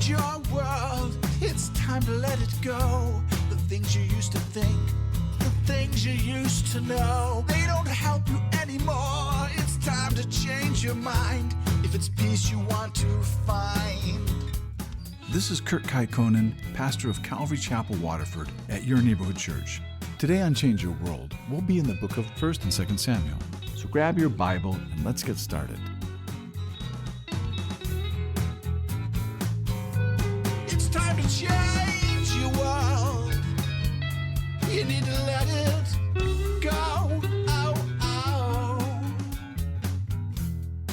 change your world. It's time to let it go. The things you used to think, the things you used to know, they don't help you anymore. It's time to change your mind. If it's peace you want to find. This is Kurt Kaikonen, pastor of Calvary Chapel, Waterford, at your neighborhood church. Today on Change Your World, we'll be in the book of 1st and 2nd Samuel. So grab your Bible and let's get started. It's time to change your world. You need to let it go.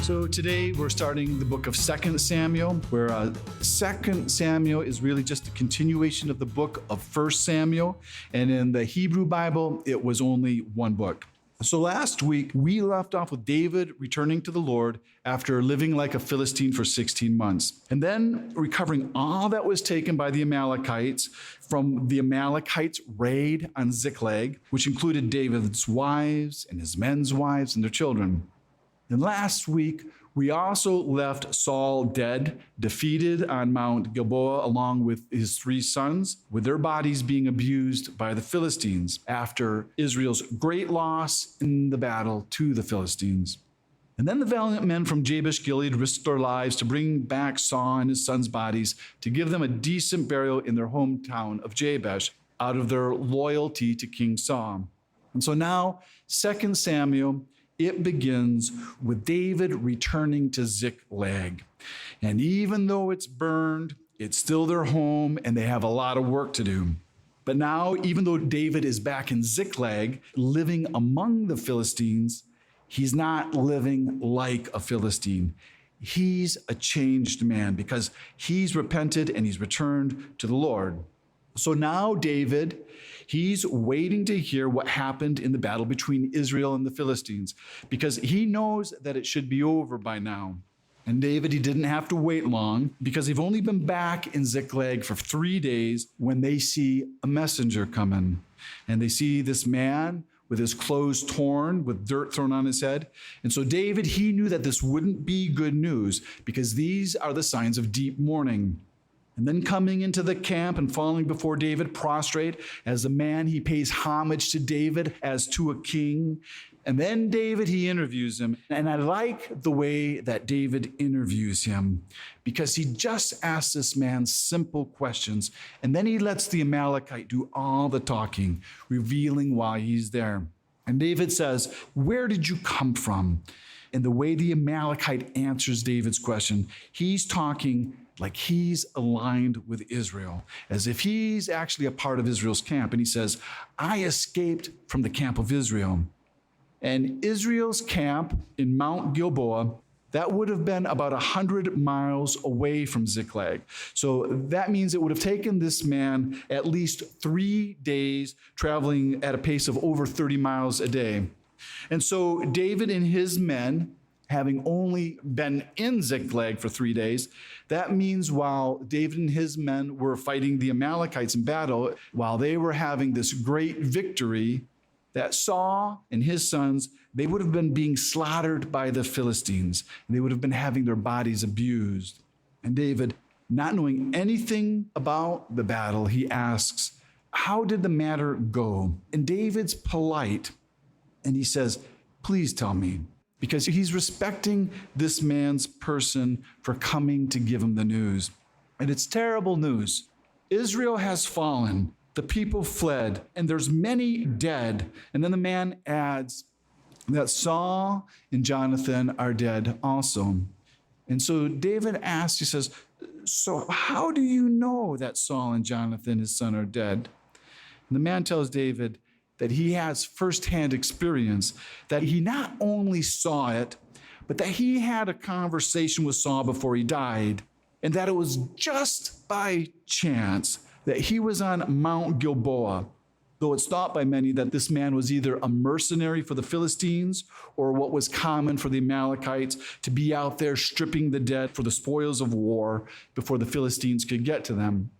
So today we're starting the book of 2nd Samuel, where 2nd Samuel is really just a continuation of the book of 1st Samuel. And in the Hebrew Bible, it was only one book. So last week, we left off with David returning to the Lord after living like a Philistine for 16 months. And then recovering all that was taken by the Amalekites from the Amalekites' raid on Ziklag, which included David's wives and his men's wives and their children. And last week, we also left Saul dead, defeated on Mount Gilboa, along with his 3 sons, with their bodies being abused by the Philistines after Israel's great loss in the battle to the Philistines. And then the valiant men from Jabesh Gilead risked their lives to bring back Saul and his sons' bodies to give them a decent burial in their hometown of Jabesh out of their loyalty to King Saul. And so now, 2 Samuel, it begins with David returning to Ziklag. And even though it's burned, it's still their home and they have a lot of work to do. But now, even though David is back in Ziklag, living among the Philistines, he's not living like a Philistine. He's a changed man because he's repented and he's returned to the Lord. So now David, he's waiting to hear what happened in the battle between Israel and the Philistines because he knows that it should be over by now. And David, he didn't have to wait long because they've only been back in Ziklag for 3 days when they see a messenger coming. And they see this man with his clothes torn, with dirt thrown on his head. And so David, he knew that this wouldn't be good news because these are the signs of deep mourning. And then coming into the camp and falling before David prostrate as a man, he pays homage to David as to a king. And then David, he interviews him. And I like the way that David interviews him because he just asks this man simple questions. And then he lets the Amalekite do all the talking, revealing why he's there. And David says, "Where did you come from?" And the way the Amalekite answers David's question, he's talking like he's aligned with Israel, as if he's actually a part of Israel's camp. And he says, "I escaped from the camp of Israel." And Israel's camp in Mount Gilboa, that would have been about 100 miles away from Ziklag. So that means it would have taken this man at least 3 days traveling at a pace of over 30 miles a day. And so David and his men, having only been in Ziklag for 3 days, that means while David and his men were fighting the Amalekites in battle, while they were having this great victory, that Saul and his sons, they would have been being slaughtered by the Philistines. They would have been having their bodies abused. And David, not knowing anything about the battle, he asks, "How did the matter go?" And David's polite, and he says, "Please tell me." Because he's respecting this man's person for coming to give him the news. And it's terrible news. Israel has fallen. The people fled, and there's many dead. And then the man adds that Saul and Jonathan are dead also. And so David asks, he says, "So how do you know that Saul and Jonathan, his son, are dead?" And the man tells David that he has firsthand experience, that he not only saw it, but that he had a conversation with Saul before he died, and that it was just by chance that he was on Mount Gilboa, though it's thought by many that this man was either a mercenary for the Philistines or what was common for the Amalekites to be out there stripping the dead for the spoils of war before the Philistines could get to them.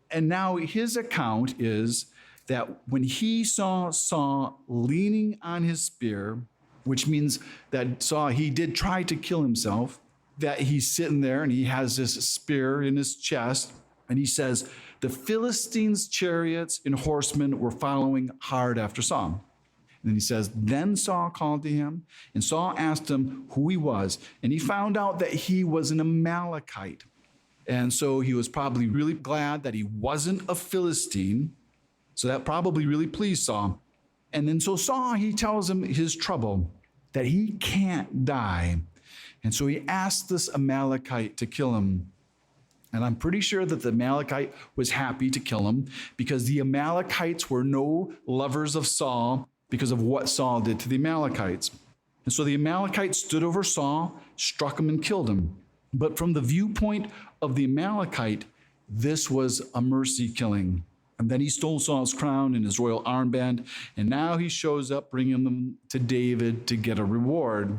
And now his account is that when he saw Saul leaning on his spear, which means that Saul, he did try to kill himself, that he's sitting there and he has this spear in his chest. And he says, the Philistines' chariots and horsemen were following hard after Saul. And then he says, then Saul called to him, and Saul asked him who he was. And he found out that he was an Amalekite. And so he was probably really glad that he wasn't a Philistine. So that probably really pleased Saul. And then so Saul, he tells him his trouble, that he can't die. And so he asked this Amalekite to kill him. And I'm pretty sure that the Amalekite was happy to kill him because the Amalekites were no lovers of Saul because of what Saul did to the Amalekites. And so the Amalekites stood over Saul, struck him, and killed him. But from the viewpoint of the Amalekite, this was a mercy killing. And then he stole Saul's crown and his royal armband, and now he shows up bringing them to David to get a reward.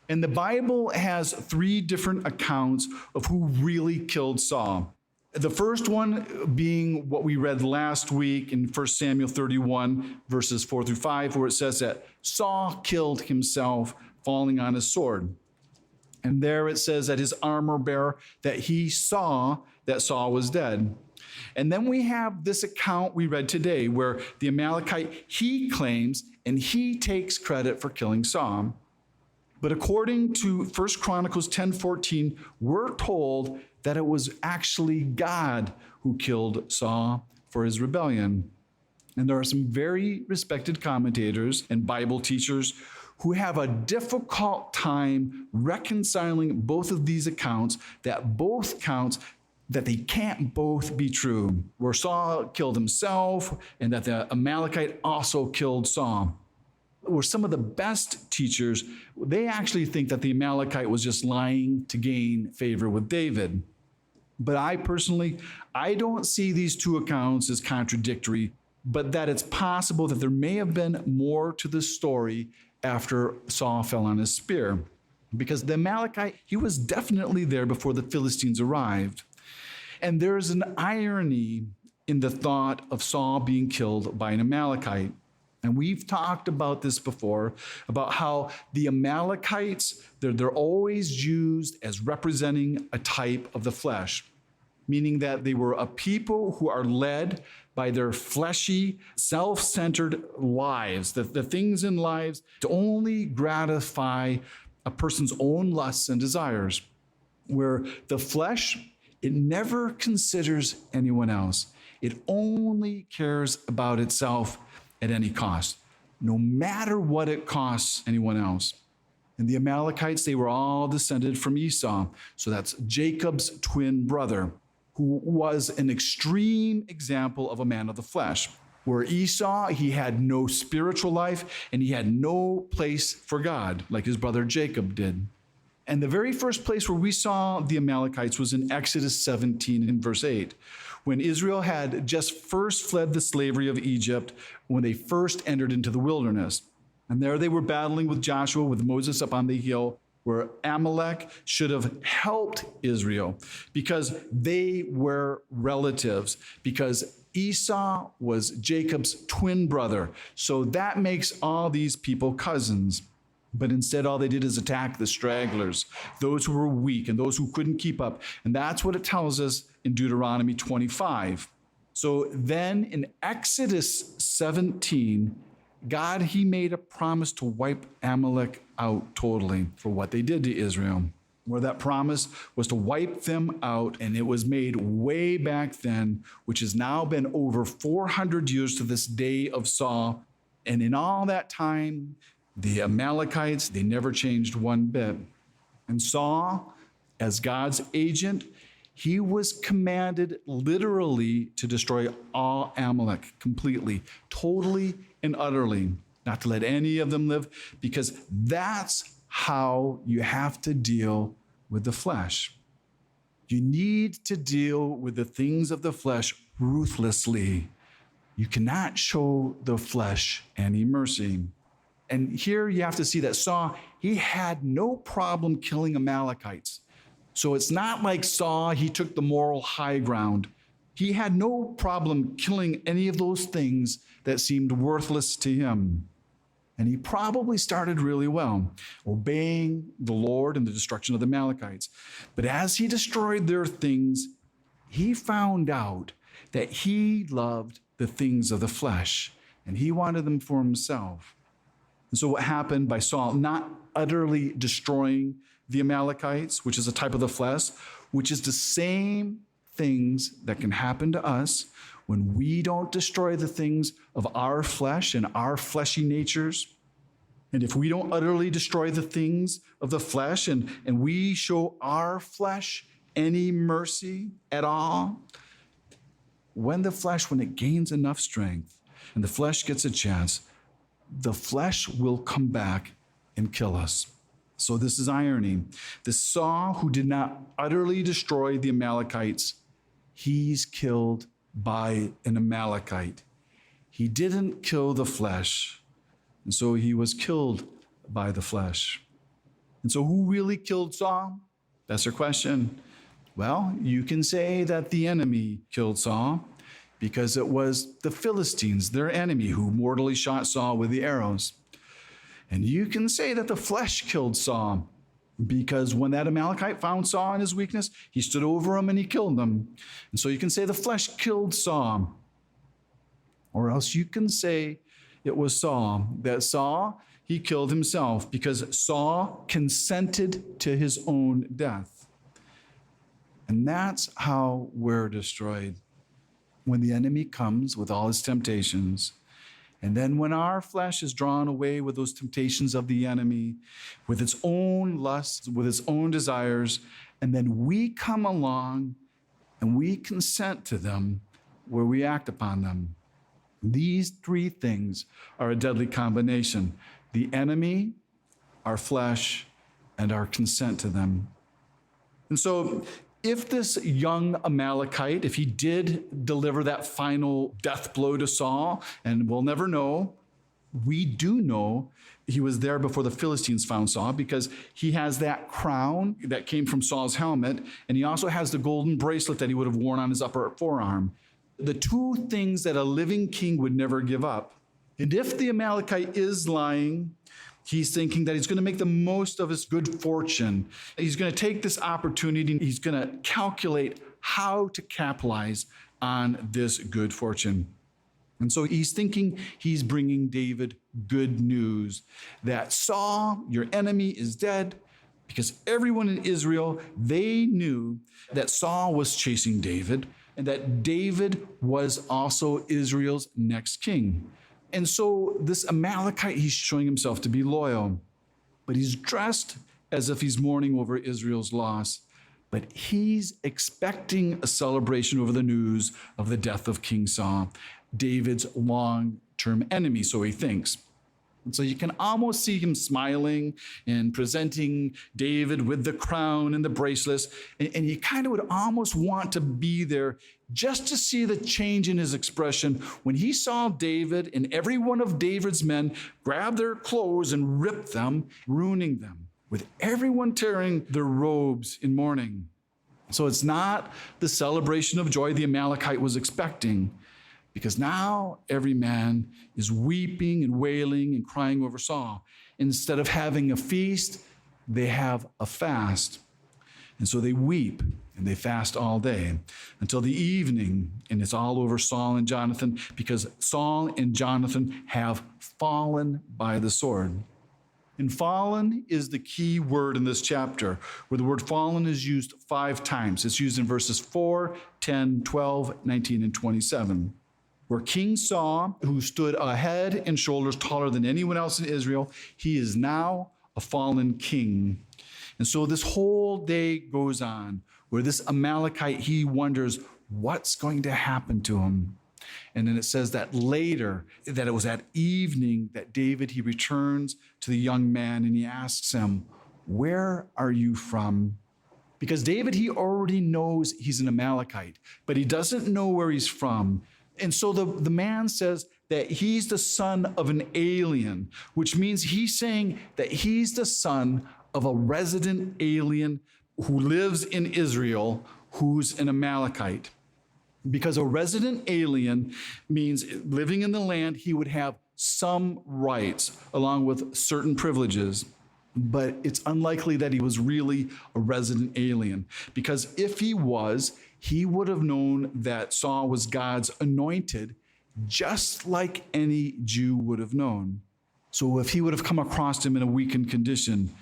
And the Bible has 3 different accounts of who really killed Saul. The first one being what we read last week in 1 Samuel 31, verses 4 through 5, where it says that Saul killed himself falling on his sword. And there it says that his armor bearer, that he saw that Saul was dead. And then we have this account we read today where the Amalekite, he claims and he takes credit for killing Saul. But according to 1 Chronicles 10:14, we're told that it was actually God who killed Saul for his rebellion. And there are some very respected commentators and Bible teachers who have a difficult time reconciling both of these accounts, that both counts, that they can't both be true, where Saul killed himself and that the Amalekite also killed Saul. Where some of the best teachers, they actually think that the Amalekite was just lying to gain favor with David. But I personally don't see these two accounts as contradictory, but that it's possible that there may have been more to the story after Saul fell on his spear. Because the Amalekite, he was definitely there before the Philistines arrived. And there's an irony in the thought of Saul being killed by an Amalekite. And we've talked about this before, about how the Amalekites, they're always used as representing a type of the flesh, meaning that they were a people who are led by their fleshy, self-centered lives, the things in lives to only gratify a person's own lusts and desires, where the flesh, it never considers anyone else. It only cares about itself at any cost, no matter what it costs anyone else. And the Amalekites, they were all descended from Esau. So that's Jacob's twin brother, who was an extreme example of a man of the flesh, where Esau, he had no spiritual life and he had no place for God, like his brother Jacob did. And the very first place where we saw the Amalekites was in Exodus 17 in verse 8, when Israel had just first fled the slavery of Egypt, when they first entered into the wilderness. And there they were battling with Joshua, with Moses up on the hill, where Amalek should have helped Israel because they were relatives, because Esau was Jacob's twin brother. So that makes all these people cousins. But instead, all they did is attack the stragglers, those who were weak and those who couldn't keep up. And that's what it tells us in Deuteronomy 25. So then in Exodus 17, God, he made a promise to wipe Amalek out totally for what they did to Israel, where that promise was to wipe them out. And it was made way back then, which has now been over 400 years to this day of Saul. And in all that time, the Amalekites, they never changed one bit. And Saul, as God's agent, he was commanded literally to destroy all Amalek completely, totally and utterly, not to let any of them live, because that's how you have to deal with the flesh. You need to deal with the things of the flesh ruthlessly. You cannot show the flesh any mercy. And here you have to see that Saul, he had no problem killing Amalekites. So it's not like Saul, he took the moral high ground. He had no problem killing any of those things that seemed worthless to him. And he probably started really well, obeying the Lord and the destruction of the Amalekites. But as he destroyed their things, he found out that he loved the things of the flesh, and he wanted them for himself. And so what happened by Saul not utterly destroying the Amalekites, which is a type of the flesh, which is the same things that can happen to us when we don't destroy the things of our flesh and our fleshy natures. And if we don't utterly destroy the things of the flesh and we show our flesh any mercy at all, when it gains enough strength and the flesh gets a chance, the flesh will come back and kill us. So this is irony. The Saul who did not utterly destroy the Amalekites, he's killed by an Amalekite. He didn't kill the flesh, and so he was killed by the flesh. And so who really killed Saul? That's your question. Well, you can say that the enemy killed Saul because it was the Philistines, their enemy, who mortally shot Saul with the arrows. And you can say that the flesh killed Saul because when that Amalekite found Saul in his weakness, he stood over him and he killed him. And so you can say the flesh killed Saul. Or else you can say it was Saul, that Saul, he killed himself because Saul consented to his own death. And that's how we're destroyed. When the enemy comes with all his temptations, and then when our flesh is drawn away with those temptations of the enemy, with its own lusts, with its own desires, and then we come along and we consent to them where we act upon them. These three things are a deadly combination: the enemy, our flesh, and our consent to them. And so if this young Amalekite, if he did deliver that final death blow to Saul, and we'll never know, we do know he was there before the Philistines found Saul because he has that crown that came from Saul's helmet, and he also has the golden bracelet that he would have worn on his upper forearm. The two things that a living king would never give up. And if the Amalekite is lying, he's thinking that he's going to make the most of his good fortune. He's going to take this opportunity. He's going to calculate how to capitalize on this good fortune. And so he's thinking he's bringing David good news that Saul, your enemy, is dead, because everyone in Israel, they knew that Saul was chasing David and that David was also Israel's next king. And so this Amalekite, he's showing himself to be loyal, but he's dressed as if he's mourning over Israel's loss. But he's expecting a celebration over the news of the death of King Saul, David's long-term enemy, so he thinks. And so you can almost see him smiling and presenting David with the crown and the bracelets. And you kind of would almost want to be there just to see the change in his expression when he saw David and every one of David's men grab their clothes and rip them, ruining them, with everyone tearing their robes in mourning. So it's not the celebration of joy the Amalekite was expecting, because now every man is weeping and wailing and crying over Saul. Instead of having a feast, they have a fast. And so they weep and they fast all day until the evening, and it's all over Saul and Jonathan, because Saul and Jonathan have fallen by the sword. And fallen is the key word in this chapter, where the word fallen is used 5 times. It's used in verses 4, 10, 12, 19, and 27. Where King Saul, who stood a head and shoulders taller than anyone else in Israel, he is now a fallen king. And so this whole day goes on, where this Amalekite, he wonders what's going to happen to him. And then it says that later, that it was at evening that David, he returns to the young man and he asks him, "Where are you from?" Because David, he already knows he's an Amalekite, but he doesn't know where he's from. And so the man says that he's the son of an alien, which means he's saying that he's the son of a resident alien who lives in Israel, who's an Amalekite. Because a resident alien means living in the land, he would have some rights along with certain privileges, but it's unlikely that he was really a resident alien, because if he was, he would have known that Saul was God's anointed, just like any Jew would have known. So if he would have come across him in a weakened condition,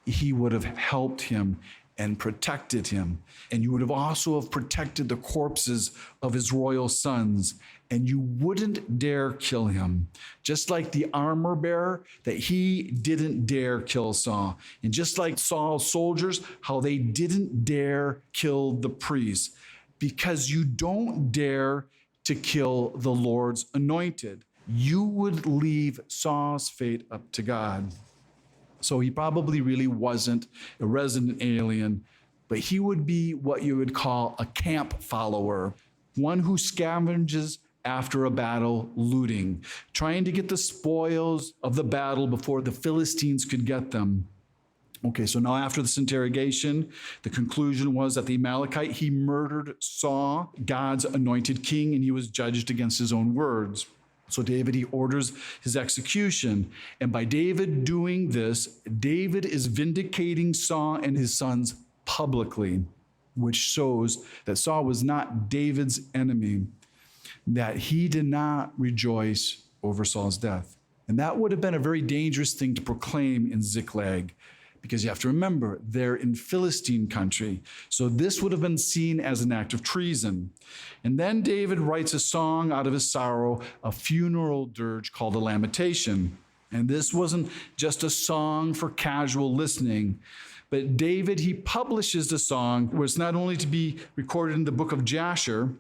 he would have helped him and protected him. And you would have also have protected the corpses of his royal sons, and you wouldn't dare kill him. Just like the armor bearer, that he didn't dare kill Saul. And just like Saul's soldiers, how they didn't dare kill the priests, because you don't dare to kill the Lord's anointed. You would leave Saul's fate up to God. So he probably really wasn't a resident alien, but he would be what you would call a camp follower, one who scavenges after a battle, looting, trying to get the spoils of the battle before the Philistines could get them. Okay, so now after this interrogation, the conclusion was that the Amalekite, he murdered Saul, God's anointed king, and he was judged against his own words. So David, he orders his execution. And by David doing this, David is vindicating Saul and his sons publicly, which shows that Saul was not David's enemy, that he did not rejoice over Saul's death. And that would have been a very dangerous thing to proclaim in Ziklag, because you have to remember, they're in Philistine country. So this would have been seen as an act of treason. And then David writes a song out of his sorrow, a funeral dirge called a lamentation. And this wasn't just a song for casual listening, but David, he publishes the song where it's not only to be recorded in the book of Jasher.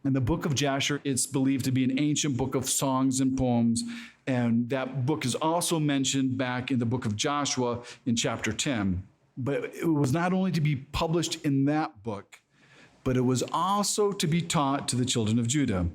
In the book of Jasher, it's believed to be an ancient book of songs and poems. And that book is also mentioned back in the book of Joshua in chapter 10. But it was not only to be published in that book, but it was also to be taught to the children of Judah,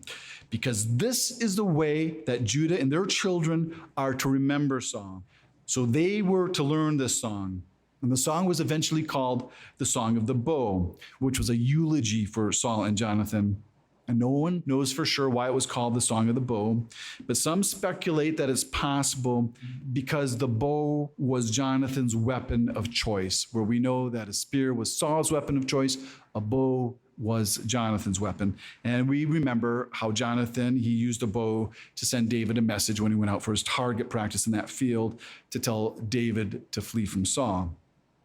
because this is the way that Judah and their children are to remember Saul. So they were to learn this song. And the song was eventually called the Song of the Bow, which was a eulogy for Saul and Jonathan. And no one knows for sure why it was called the Song of the Bow, but some speculate that it's possible because the bow was Jonathan's weapon of choice, where we know that a spear was Saul's weapon of choice, a bow was Jonathan's weapon. And we remember how Jonathan, he used a bow to send David a message when he went out for his target practice in that field to tell David to flee from Saul.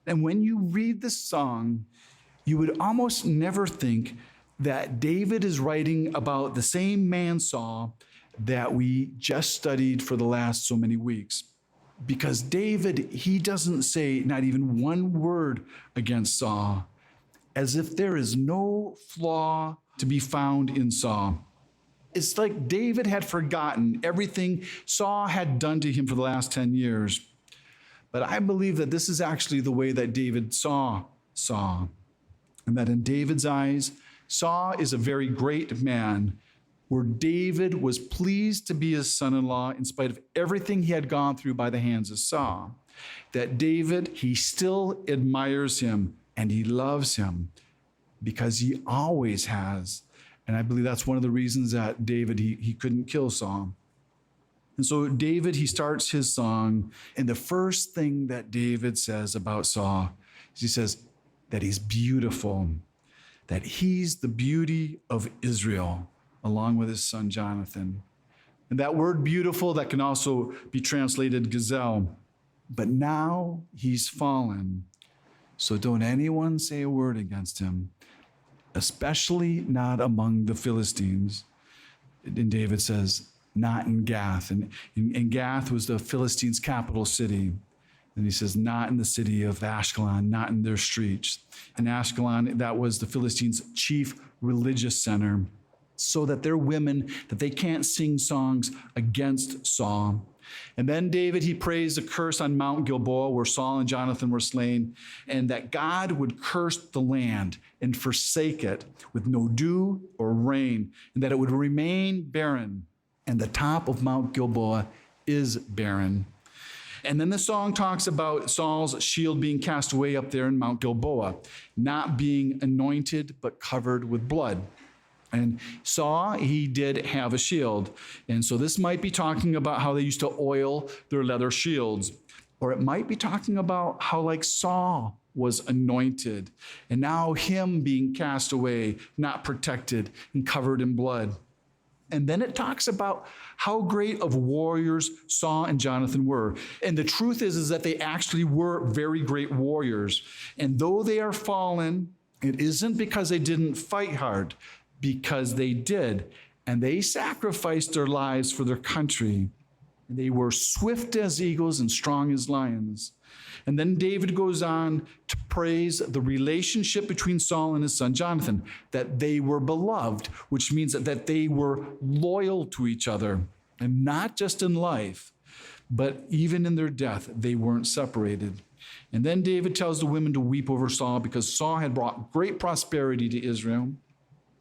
And when you read the song, you would almost never think that David is writing about the same man Saul that we just studied for the last so many weeks. Because David, he doesn't say not even one word against Saul, as if there is no flaw to be found in Saul. It's like David had forgotten everything Saul had done to him for the last 10 years. But I believe that this is actually the way that David saw Saul, and that in David's eyes, Saul is a very great man, where David was pleased to be his son-in-law in spite of everything he had gone through by the hands of Saul. That David, he still admires him and he loves him because he always has. And I believe that's one of the reasons that David, he couldn't kill Saul. And so David, he starts his song, and the first thing that David says about Saul is he says that he's beautiful, that he's the beauty of Israel, along with his son Jonathan. And that word beautiful, that can also be translated gazelle. But now he's fallen, so don't anyone say a word against him, especially not among the Philistines. And David says, not in Gath. And Gath was the Philistines' capital city. And he says, not in the city of Ashkelon, not in their streets. And Ashkelon, that was the Philistines' chief religious center, so that their women, that they can't sing songs against Saul. And then David, he prays a curse on Mount Gilboa, where Saul and Jonathan were slain, and that God would curse the land and forsake it with no dew or rain, and that it would remain barren. And the top of Mount Gilboa is barren. And then the song talks about Saul's shield being cast away up there in Mount Gilboa, not being anointed, but covered with blood. And Saul, he did have a shield. And so this might be talking about how they used to oil their leather shields. Or it might be talking about how like Saul was anointed and now him being cast away, not protected and covered in blood. And then it talks about how great of warriors Saul and Jonathan were. And the truth is that they actually were very great warriors. And though they are fallen, it isn't because they didn't fight hard, because they did. And they sacrificed their lives for their country. And they were swift as eagles and strong as lions. And then David goes on to praise the relationship between Saul and his son Jonathan, that they were beloved, which means that they were loyal to each other. And not just in life, but even in their death, they weren't separated. And then David tells the women to weep over Saul because Saul had brought great prosperity to Israel,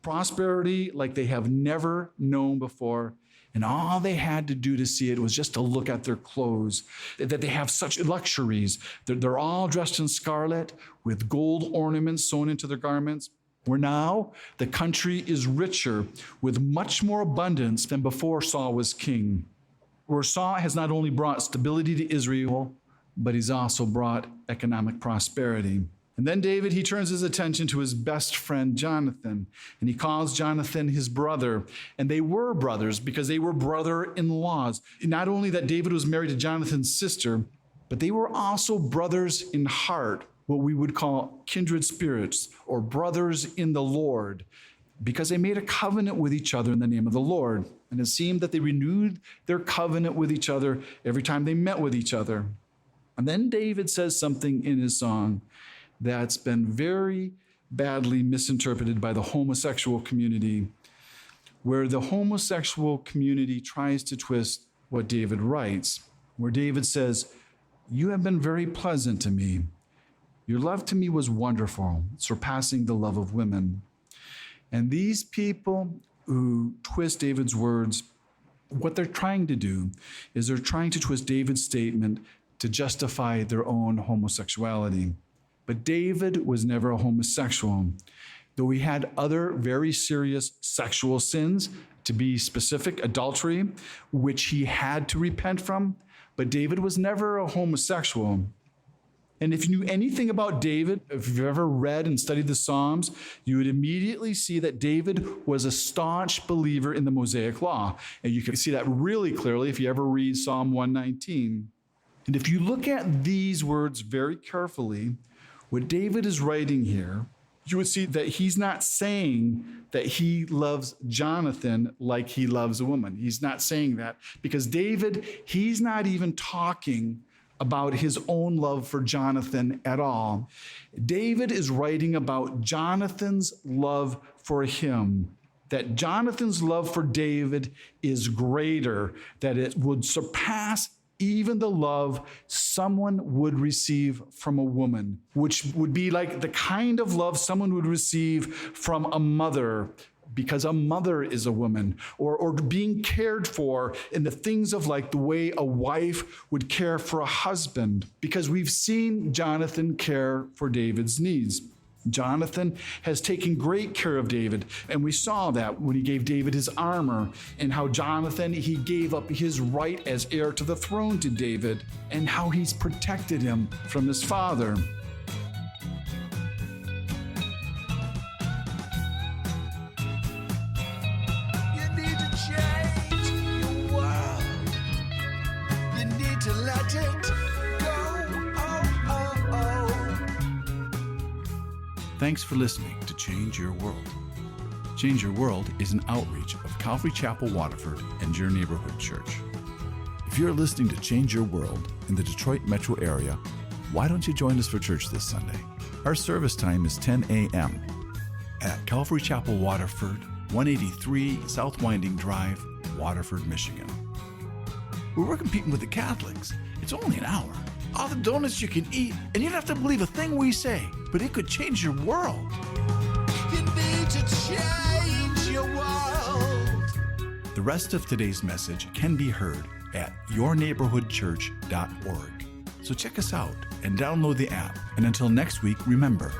prosperity like they have never known before. And all they had to do to see it was just to look at their clothes, that they have such luxuries. They're all dressed in scarlet with gold ornaments sewn into their garments. Where now the country is richer with much more abundance than before Saul was king. Where Saul has not only brought stability to Israel, but he's also brought economic prosperity. And then David, he turns his attention to his best friend, Jonathan, and he calls Jonathan his brother. And they were brothers because they were brother-in-laws. Not only that David was married to Jonathan's sister, but they were also brothers in heart, what we would call kindred spirits or brothers in the Lord, because they made a covenant with each other in the name of the Lord. And it seemed that they renewed their covenant with each other every time they met with each other. And then David says something in his song that's been very badly misinterpreted by the homosexual community, where the homosexual community tries to twist what David writes, where David says, "You have been very pleasant to me. Your love to me was wonderful, surpassing the love of women." And these people who twist David's words, what they're trying to do is they're trying to twist David's statement to justify their own homosexuality. But David was never a homosexual, though he had other very serious sexual sins, to be specific, adultery, which he had to repent from. But David was never a homosexual. And if you knew anything about David, if you've ever read and studied the Psalms, you would immediately see that David was a staunch believer in the Mosaic Law. And you can see that really clearly if you ever read Psalm 119. And if you look at these words very carefully, what David is writing here, you would see that he's not saying that he loves Jonathan like he loves a woman. He's not saying that because David, he's not even talking about his own love for Jonathan at all. David is writing about Jonathan's love for him, that Jonathan's love for David is greater, that it would surpass even the love someone would receive from a woman, which would be like the kind of love someone would receive from a mother, because a mother is a woman, or being cared for in the things of like the way a wife would care for a husband, because we've seen Jonathan care for David's needs. Jonathan has taken great care of David, and we saw that when he gave David his armor, and how Jonathan, he gave up his right as heir to the throne to David, and how he's protected him from his father. You need to change your world. You need to let it go. Oh, oh, oh. Thanks for listening to Change Your World. Change Your World is an outreach of Calvary Chapel, Waterford, and your neighborhood church. If you're listening to Change Your World in the Detroit metro area, why don't you join us for church this Sunday? Our service time is 10 a.m. at Calvary Chapel, Waterford, 183 South Winding Drive, Waterford, Michigan. We're competing with the Catholics. It's only an hour. All the donuts you can eat, and you don't have to believe a thing we say, but it could change your world. You need to change your world. The rest of today's message can be heard at yourneighborhoodchurch.org. So check us out and download the app. And until next week, remember,